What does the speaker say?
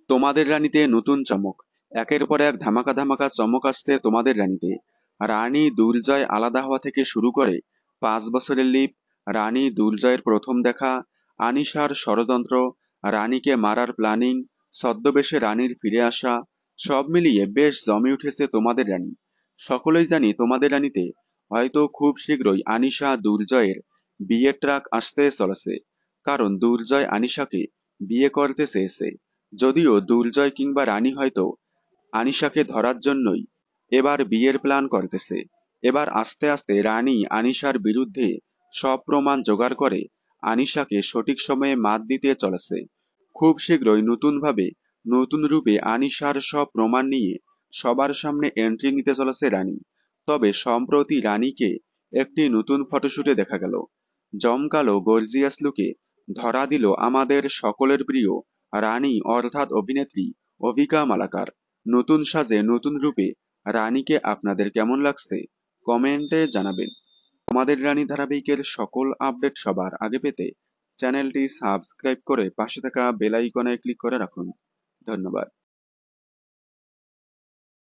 তোমাদের রানীতে নতুন চমক। একের পর এক ধামাকা ধামাকা চমক আসছে তোমাদের রানীতে। রানী দুর্জয় আলাদা হওয়া থেকে শুরু করে 5 বছরের লিপ, রানী দুর্জয়ের প্রথম দেখা, আনিশার ষড়যন্ত্র, রানীকে মারার প্ল্যানিং, ছদ্মবেশে রানীর ফিরে আসা, সব মিলিয়ে বেশ জমে উঠেছে তোমাদের রানী। সকলেই জানি তোমাদের রানীতে হয়তো খুব শীঘ্রই আনিশা দুর্জয়ের বিয়ের ট্রাক আসতে চলেছে। কারণ দুর্জয় আনিশাকে বিয়ে করতে চেয়েছে। যদিও দুর্জয় কিংবা রানী হয়তো আনিশাকে ধরার জন্যই এবার বিয়ের প্ল্যান করতেছে। এবার আস্তে আস্তে রানী আনিশার বিরুদ্ধে সব প্রমাণ জোগাড় করে আনিশাকে সঠিক সময়ে মাত দিতে চলেছে। খুব শীঘ্রই নতুনভাবে নতুন রূপে আনিশার সব প্রমাণ নিয়ে সবার সামনে এন্ট্রি নিতে চলেছে রানী। তবে সম্প্রতি রানীকে একটি নতুন ফটোশুটে দেখা গেল। জমকালো গর্জিয়াস লুকে ধরা দিল আমাদের সকলের প্রিয় রানী অর্থাৎ অভিনেত্রী অভিকা মালাকার। নতুন সাজে নতুন রূপে রানীকে আপনাদের কেমন লাগছে কমেন্টে জানাবেন। আমাদের রানী ধারাবাহিকের সকল আপডেট সবার আগে পেতে চ্যানেলটি সাবস্ক্রাইব করে পাশে থাকা বেল আইকনে ক্লিক করে রাখুন। ধন্যবাদ।